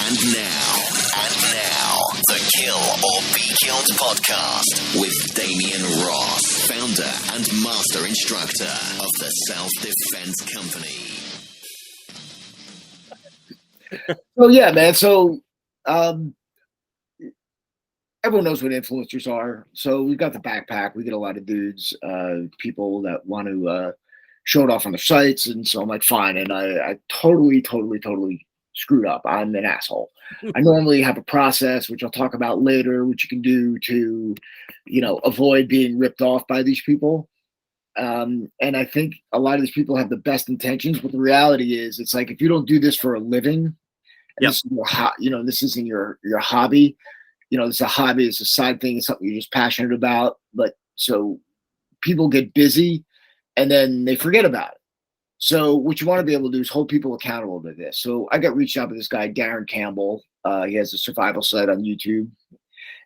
And now, the Kill or Be Killed podcast with Damian Ross, founder and master instructor of the Self-Defense Company. Well, yeah, man. So everyone knows what influencers are. So we got the backpack. We get a lot of dudes, people that want to show it off on their sites. And so I'm like, fine. And I totally screwed up. I'm an asshole. I normally have a process, which I'll talk about later, which you can do to, avoid being ripped off by these people. And I think a lot of these people have the best intentions, but the reality is it's like, if you don't do this for a living, and this is this isn't your hobby, it's a hobby, it's a side thing, it's something you're just passionate about. But so people get busy and then they forget about it. So what you want to be able to do is hold people accountable to this. So I got reached out by this guy, Darren Campbell. He has a survival site on YouTube.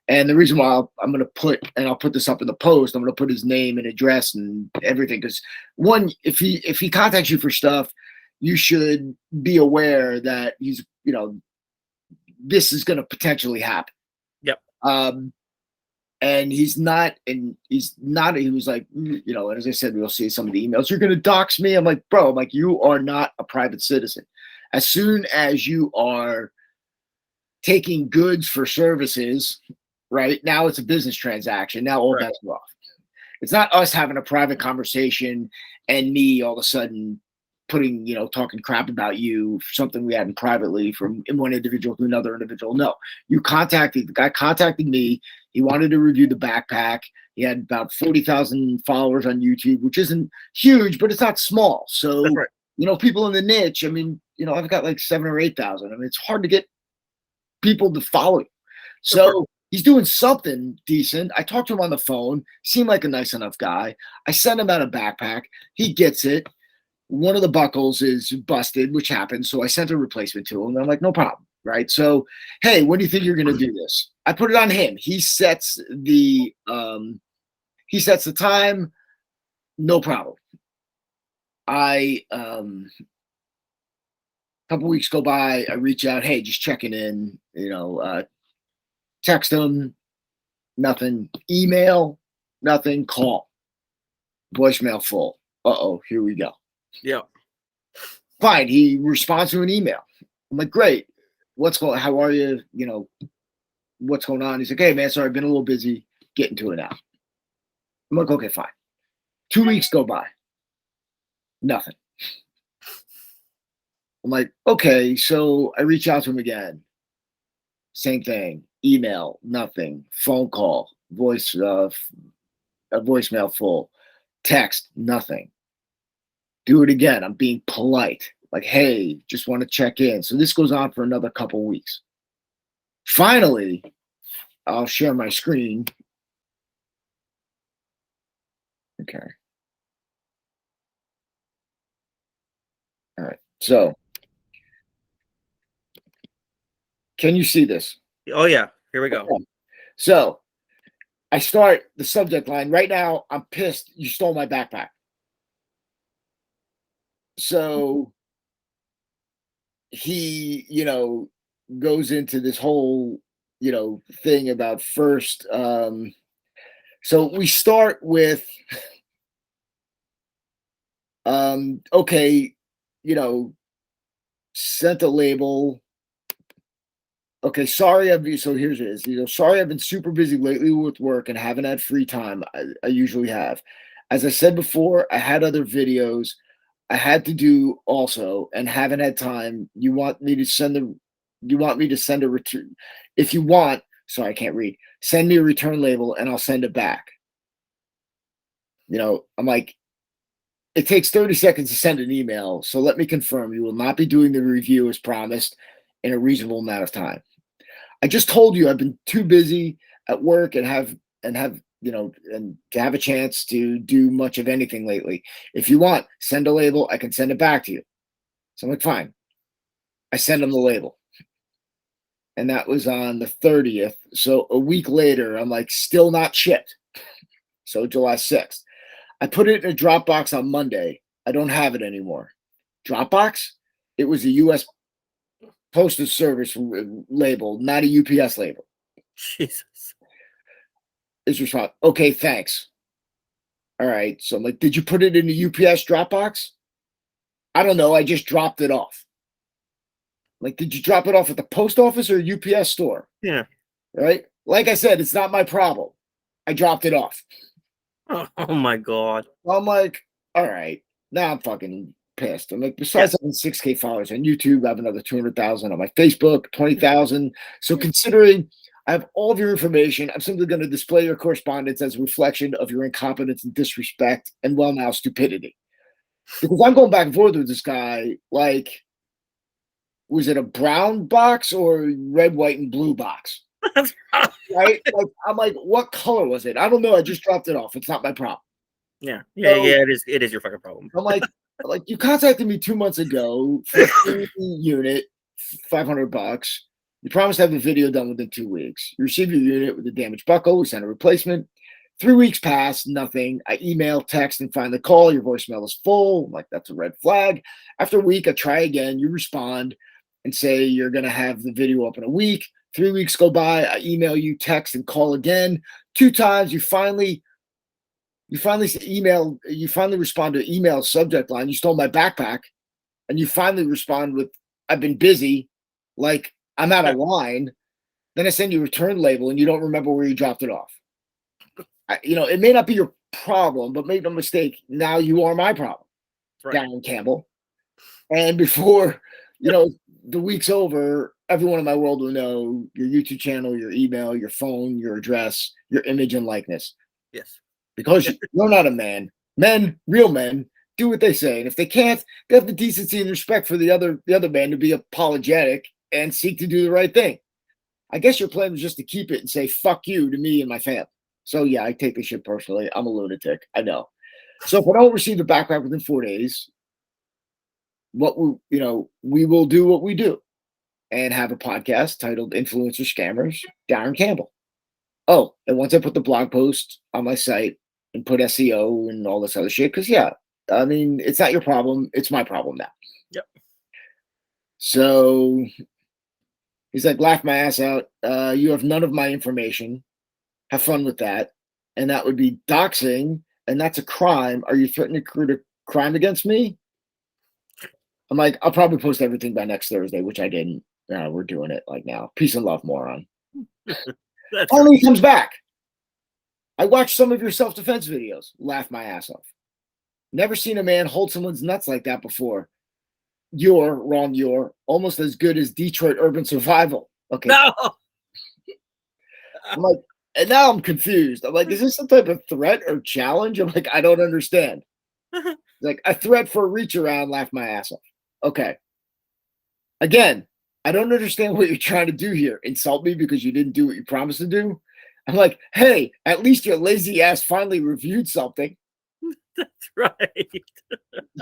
And the reason why I'm going to put, and I'll put this up in the post, I'm going to put his name and address and everything. Because one, if he contacts you for stuff, you should be aware that he's, this is going to potentially happen. Yep. And he was like, and as I said, we'll see some of the emails. You're going to dox me. I'm like, bro, you are not a private citizen. As soon as you are taking goods for services, right now, it's a business transaction. Now all bets are off. It's not us having a private conversation and me all of a sudden putting, talking crap about you for something we had privately from one individual to another individual. No, the guy contacted me. He wanted to review the backpack. He had about 40,000 followers on YouTube, which isn't huge, but it's not small. So, people in the niche, I've got like 7,000 or 8,000. It's hard to get people to follow you. So he's doing something decent. I talked to him on the phone, seemed like a nice enough guy. I sent him out a backpack. He gets it. One of the buckles is busted, which happens. So I sent a replacement to him. And I'm like, no problem. Right. So, hey, when do you think you're going to do this? I put it on him. He sets the time. No problem. A couple weeks go by. I reach out. Hey, just checking in, text him, nothing, email, nothing, call, voicemail full. Here we go. Yeah. Fine. He responds to an email. I'm like, great. How are you? What's going on? He's like, hey man, sorry, I've been a little busy, getting to it now. I'm like, okay, fine. 2 weeks go by. Nothing. I'm like, okay, so I reach out to him again. Same thing. Email, nothing. Phone call, voicemail full. Text, nothing. Do it again. I'm being polite. Like, hey, just want to check in. So this goes on for another couple weeks. Finally, I'll share my screen. Okay. All right. So, can you see this? Oh, yeah. Here we go. Okay. So, I start the subject line. Right now, I'm pissed. You stole my backpack. So, he, goes into this whole, thing about first. So we start with, okay, sent a label. Okay, sorry. So here's it is. Sorry, I've been super busy lately with work and haven't had free time. I usually have. As I said before, I had other videos I had to do also and haven't had time. You want me to send a return? If you want, sorry, I can't read. Send me a return label and I'll send it back. I'm like, it takes 30 seconds to send an email. So let me confirm you will not be doing the review as promised in a reasonable amount of time. I just told you I've been too busy at work and have and to have a chance to do much of anything lately. If you want, send a label. I can send it back to you. So I'm like, fine. I send them the label. And that was on the 30th. So a week later, I'm like, still not shipped. So July 6th. I put it in a Dropbox on Monday. I don't have it anymore. Dropbox? It was a US postal service label, not a UPS label. Jesus. His response, okay, thanks. All right. So I'm like, did you put it in the UPS drop box? I don't know. I just dropped it off. Like, did you drop it off at the post office or a UPS store? Yeah. Right? Like I said, it's not my problem. I dropped it off. Oh my God. I'm like, all right. Now I'm fucking pissed. I'm like, besides having 6K followers on YouTube, I have another 200,000 on my Facebook, 20,000. So considering I have all of your information, I'm simply going to display your correspondence as a reflection of your incompetence and disrespect and well now stupidity. Because I'm going back and forth with this guy, like, was it a brown box or red, white, and blue box? Right? Like, I'm like, what color was it? I don't know. I just dropped it off. It's not my problem. Yeah. So, It is your fucking problem. I'm like, you contacted me 2 months ago for a unit, $500. You promised to have the video done within 2 weeks. You received your unit with a damaged buckle. We sent a replacement. 3 weeks passed, nothing. I email, text, and find the call. Your voicemail is full. I'm like, that's a red flag. After a week, I try again. You respond and say you're going to have the video up in a week. 3 weeks go by. I email you, text, and call again. 2 times. You finally respond to email subject line. You stole my backpack. And you finally respond with, I've been busy. Like, I'm out of line. Then I send you a return label and you don't remember where you dropped it off. It may not be your problem, but make no mistake, now you are my problem, right. Darren Campbell. And before, the week's over, everyone in my world will know your YouTube channel, your email, your phone, your address, your image and likeness. Yes. Because you're not a man. Men, real men, do what they say. And if they can't, they have the decency and respect for the other man to be apologetic and seek to do the right thing. I guess your plan was just to keep it and say, fuck you to me and my family. So, yeah, I take this shit personally. I'm a lunatic. I know. So if I don't receive the backpack within 4 days, we will do what we do and have a podcast titled Influencer Scammers, Darren Campbell. Oh, and once I put the blog post on my site and put SEO and all this other shit, because, it's not your problem. It's my problem now. Yep. So he's like, laugh my ass out. You have none of my information. Have fun with that. And that would be doxing, and that's a crime. Are you threatening to commit a crime against me? I'm like, I'll probably post everything by next Thursday, which I didn't. We're doing it like now. Peace and love, moron. Finally, he comes back. I watched some of your self-defense videos. Laugh my ass off. Never seen a man hold someone's nuts like that before. You're almost as good as Detroit Urban Survival. Okay. No. I'm like, and now I'm confused. I'm like, is this some type of threat or challenge? I'm like, I don't understand. Like, a threat for a reach around, laugh my ass off. Okay. Again, I don't understand what you're trying to do here. Insult me because you didn't do what you promised to do? I'm like, hey, at least your lazy ass finally reviewed something. That's right.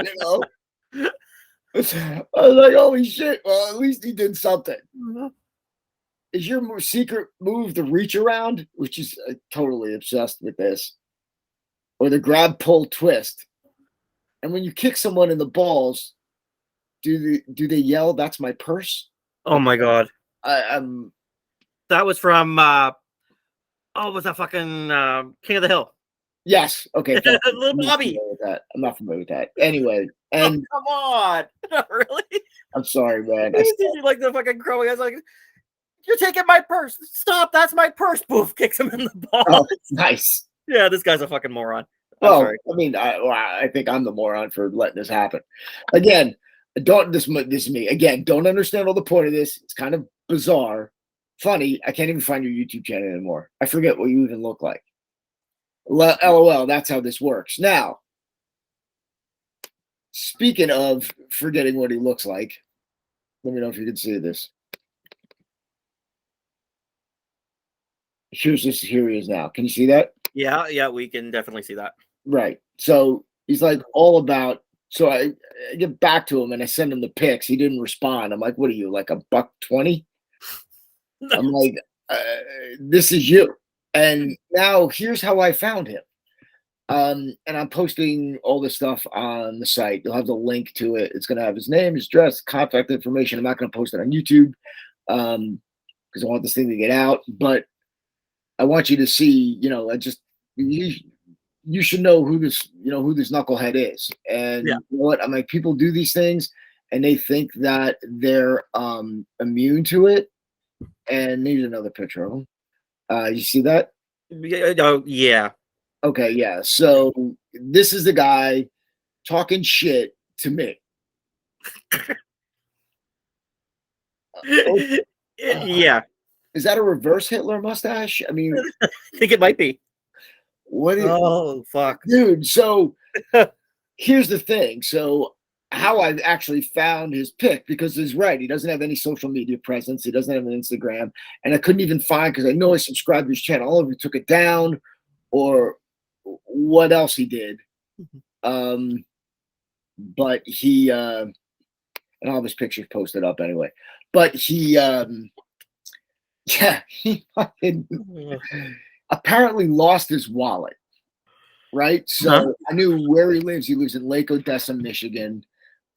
I was like, holy shit. Well, at least he did something. Mm-hmm. Is your secret move the reach around, which is totally obsessed with this, or the grab, pull, twist? And when you kick someone in the balls, do they yell, "That's my purse"? Oh my God! I'm. That was from. Was that fucking King of the Hill? Yes. Okay. Little Bobby. I'm not familiar with that. Anyway, and come on, not really. I'm sorry, man. You like the fucking crowing. I was like, "You're taking my purse! Stop! That's my purse!" Poof! Kicks him in the balls. Oh, nice. Yeah, this guy's a fucking moron. Well, I think I'm the moron for letting this happen. Again, this is me. Again, don't understand all the point of this. It's kind of bizarre. Funny, I can't even find your YouTube channel anymore. I forget what you even look like. LOL, that's how this works. Now, speaking of forgetting what he looks like, let me know if you can see this. Here he is now. Can you see that? Yeah, we can definitely see that. Right. So he's like all about. So I get back to him and I send him the pics. He didn't respond. I'm like, what are you, like $120? I'm like, this is you. And now here's how I found him. And I'm posting all this stuff on the site. You'll have the link to it. It's going to have his name, his address, contact information. I'm not going to post it on YouTube because I want this thing to get out. But I want you to see, you should know who this knucklehead is. And Yeah. you know what? I'm like, people do these things and they think that they're immune to it. And there's another picture of him. You see that? Oh, yeah. Okay, yeah. So this is the guy talking shit to me. Yeah. Is that a reverse Hitler mustache? I mean, I think it might be. what is Oh, fuck. dude? So here's the thing. So how I actually found his pic, because he's right. He doesn't have any social media presence. He doesn't have an Instagram. And I couldn't even find, because I know I subscribed to his channel. All of it took it down or what else he did. But he and all of his pictures posted up anyway. But he he fucking apparently lost his wallet. Right? So I knew where he lives. He lives in Lake Odessa, Michigan.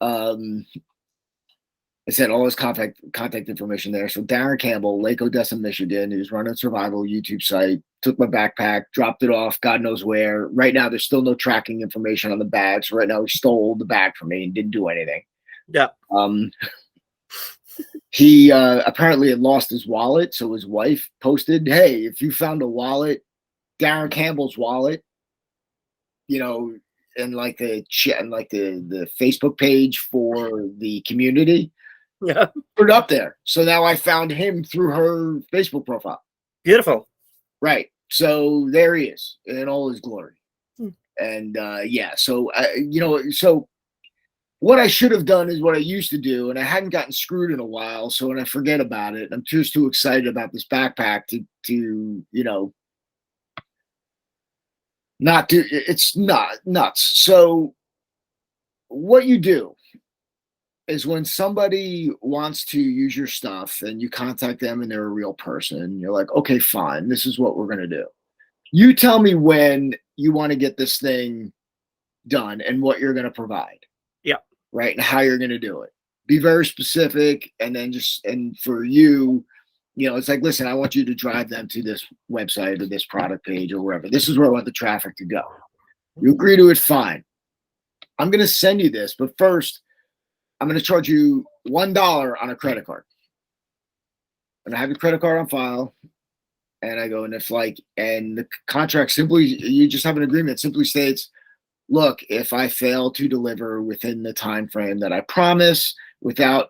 I said all his contact information there. So Darren Campbell, Lake Odessa, Michigan. He was running a survival YouTube site. Took my backpack, dropped it off, God knows where. Right now, there's still no tracking information on the bag. So right now, he stole the bag from me and didn't do anything. Yeah. He apparently had lost his wallet. So his wife posted, "Hey, if you found a wallet, Darren Campbell's wallet, and like the chat and like the Facebook page for the community." Yeah. Put it up there. So now I found him through her Facebook profile. Beautiful. Right. So there he is in all his glory. And so so what I should have done is what I used to do, and I hadn't gotten screwed in a while. So when I forget about it, I'm just too excited about this backpack to not do. It's not nuts. So what you do is when somebody wants to use your stuff and you contact them and they're a real person, you're like, okay, fine, this is what we're going to do. You tell me when you want to get this thing done and what you're going to provide. Yeah. Right. And how you're going to do it. Be very specific. And then and for you, it's like, listen, I want you to drive them to this website or this product page or wherever. This is where I want the traffic to go. You agree to it, fine. I'm going to send you this, but first, I'm going to charge you $1 on a credit card. And I have your credit card on file. And I go, and and the contract simply, you just have an agreement that simply states, look, if I fail to deliver within the time frame that I promise without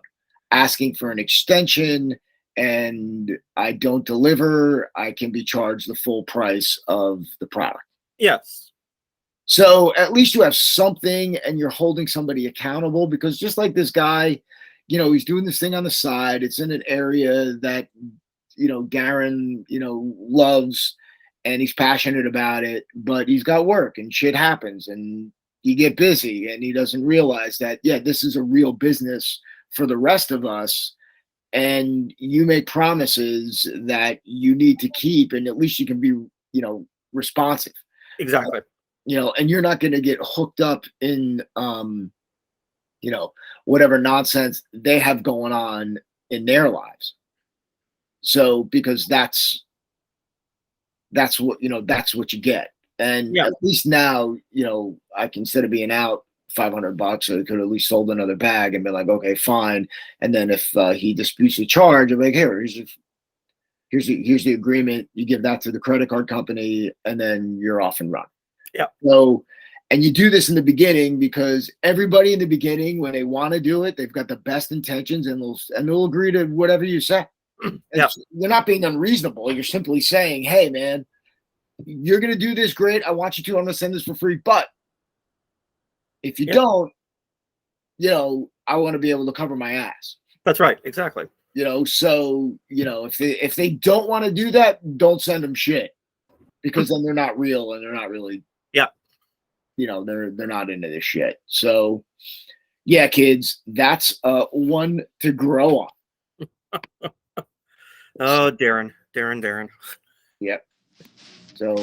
asking for an extension and I don't deliver, I can be charged the full price of the product. Yes. So at least you have something and you're holding somebody accountable, because just like this guy, he's doing this thing on the side. It's in an area that, Darren, loves, and he's passionate about it, but he's got work and shit happens and you get busy, and he doesn't realize that, this is a real business for the rest of us. And you make promises that you need to keep, and at least you can be, responsive. Exactly. And you're not going to get hooked up in, whatever nonsense they have going on in their lives. So, because that's what, that's what you get. And at least now, I can, instead of being out $500, I could at least sold another bag and be like, okay, fine. And then if he disputes the charge, I'm like, here's the agreement. You give that to the credit card company, and then you're off and run. Yeah. So, and you do this in the beginning, because everybody in the beginning, when they want to do it, they've got the best intentions, and they'll agree to whatever you say. Yeah. You're not being unreasonable. You're simply saying, hey, man, you're going to do this. Great. I want you to. I'm going to send this for free. But if you don't, I want to be able to cover my ass. That's right. Exactly. So, if they don't want to do that, don't send them shit, because then they're not real and they're not really, they're not into this shit. So yeah, kids, that's one to grow on. Oh, Darren. Yep. So